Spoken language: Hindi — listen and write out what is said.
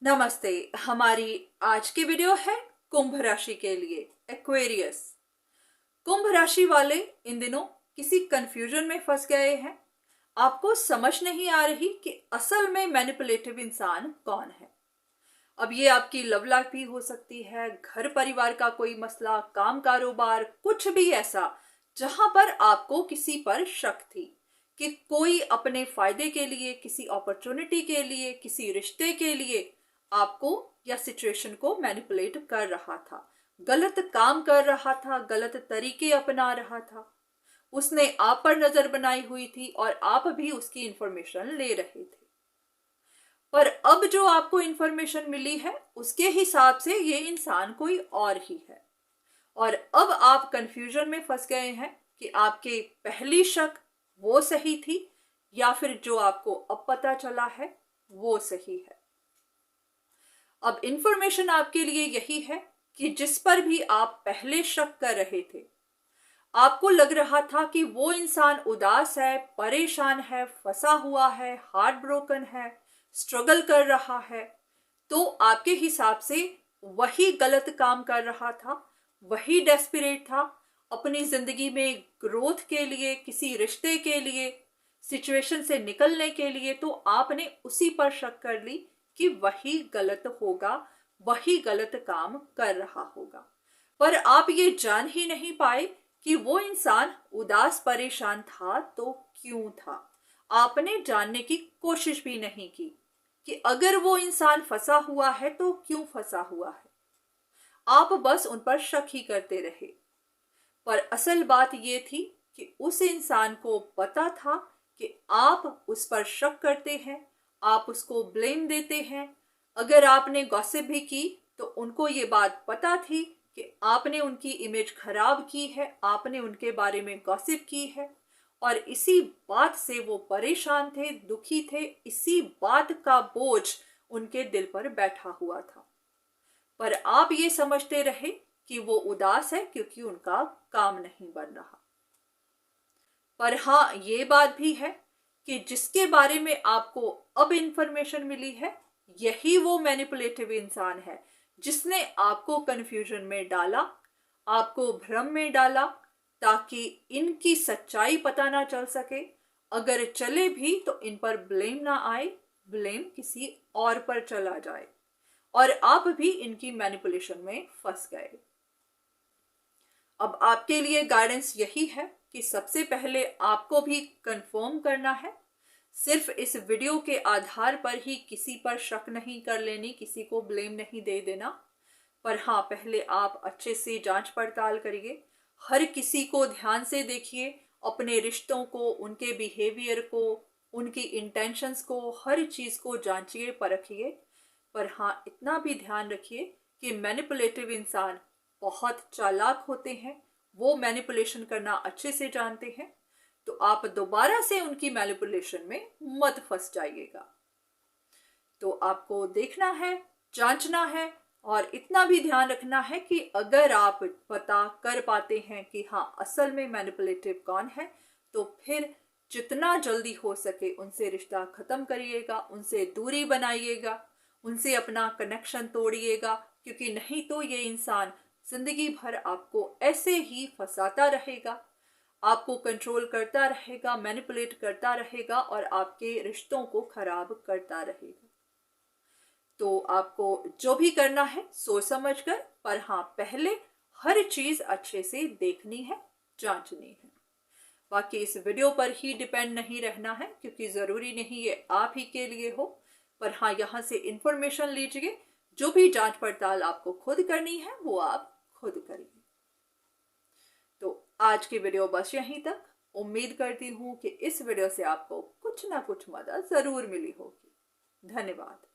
नमस्ते। हमारी आज की वीडियो है कुंभ राशि के लिए, एक्वेरियस। कुंभ राशि वाले इन दिनों किसी कंफ्यूजन में फंस गए हैं। आपको समझ नहीं आ रही कि असल में मैनिपुलेटिव इंसान कौन है। अब ये आपकी लव लाइफ भी हो सकती है, घर परिवार का कोई मसला, काम कारोबार, कुछ भी ऐसा जहां पर आपको किसी पर शक थी कि कोई अपने फायदे के लिए, किसी अपॉर्चुनिटी के लिए, किसी रिश्ते के लिए आपको या सिचुएशन को मैनिपुलेट कर रहा था, गलत काम कर रहा था, गलत तरीके अपना रहा था। उसने आप पर नजर बनाई हुई थी और आप भी उसकी इंफॉर्मेशन ले रहे थे। पर अब जो आपको इंफॉर्मेशन मिली है उसके हिसाब से ये इंसान कोई और ही है। और अब आप कंफ्यूजन में फंस गए हैं कि आपके पहली शक वो सही थी या फिर जो आपको अब पता चला है वो सही है। अब इंफॉर्मेशन आपके लिए यही है कि जिस पर भी आप पहले शक कर रहे थे, आपको लग रहा था कि वो इंसान उदास है, परेशान है, फंसा हुआ है, हार्ट ब्रोकन है, स्ट्रगल कर रहा है, तो आपके हिसाब से वही गलत काम कर रहा था, वही डेस्परेट था अपनी जिंदगी में ग्रोथ के लिए, किसी रिश्ते के लिए, सिचुएशन से निकलने के लिए। तो आपने उसी पर शक कर ली कि वही गलत होगा, वही गलत काम कर रहा होगा। पर आप ये जान ही नहीं पाए कि वो इंसान उदास परेशान था तो क्यों था। आपने जानने की कोशिश भी नहीं की कि अगर वो इंसान फंसा हुआ है तो क्यों फंसा हुआ है। आप बस उन पर शक ही करते रहे। पर असल बात ये थी कि उस इंसान को पता था कि आप उस पर शक करते हैं, आप उसको ब्लेम देते हैं। अगर आपने गॉसिप भी की तो उनको ये बात पता थी कि आपने उनकी इमेज खराब की है, आपने उनके बारे में गॉसिप की है, और इसी बात से वो परेशान थे, दुखी थे। इसी बात का बोझ उनके दिल पर बैठा हुआ था। पर आप ये समझते रहे कि वो उदास है क्योंकि उनका काम नहीं बन रहा। पर हाँ, ये बात भी है कि जिसके बारे में आपको अब इंफॉर्मेशन मिली है, यही वो मैनिपुलेटिव इंसान है जिसने आपको कंफ्यूजन में डाला, आपको भ्रम में डाला, ताकि इनकी सच्चाई पता ना चल सके। अगर चले भी तो इन पर ब्लेम ना आए, ब्लेम किसी और पर चला जाए और आप भी इनकी मैनिपुलेशन में फंस गए। अब आपके लिए गाइडेंस यही है कि सबसे पहले आपको भी कंफर्म करना है। सिर्फ इस वीडियो के आधार पर ही किसी पर शक नहीं कर लेनी, किसी को ब्लेम नहीं दे देना। पर हाँ, पहले आप अच्छे से जांच पड़ताल करिए, हर किसी को ध्यान से देखिए, अपने रिश्तों को, उनके बिहेवियर को, उनकी इंटेंशंस को, हर चीज़ को जांचिए, परखिए। पर हाँ, इतना भी ध्यान रखिए कि मैनिपुलेटिव इंसान बहुत चालाक होते हैं, वो मैनिपुलेशन करना अच्छे से जानते हैं। तो आप दोबारा से उनकी मैनिपुलेशन में मत फंस जाइएगा। तो आपको देखना है, जांचना है, और इतना भी ध्यान रखना है कि अगर आप पता कर पाते हैं कि हाँ असल में मैनिपुलेटिव कौन है, तो फिर जितना जल्दी हो सके उनसे रिश्ता खत्म करिएगा, उनसे दूरी बनाइएगा, उनसे अपना कनेक्शन तोड़िएगा। क्योंकि नहीं तो ये इंसान जिंदगी भर आपको ऐसे ही फंसाता रहेगा, आपको कंट्रोल करता रहेगा, मैनिपुलेट करता रहेगा और आपके रिश्तों को खराब करता रहेगा। तो आपको जो भी करना है सोच समझ कर, पर हाँ पहले हर चीज अच्छे से देखनी है, जांचनी है। बाकी इस वीडियो पर ही डिपेंड नहीं रहना है, क्योंकि जरूरी नहीं ये आप ही के लिए हो। पर हाँ, यहाँ से इंफॉर्मेशन लीजिए, जो भी जांच पड़ताल आपको खुद करनी है वो आप खुद करिए। तो आज की वीडियो बस यहीं तक। उम्मीद करती हूँ कि इस वीडियो से आपको कुछ ना कुछ मदद जरूर मिली होगी। धन्यवाद।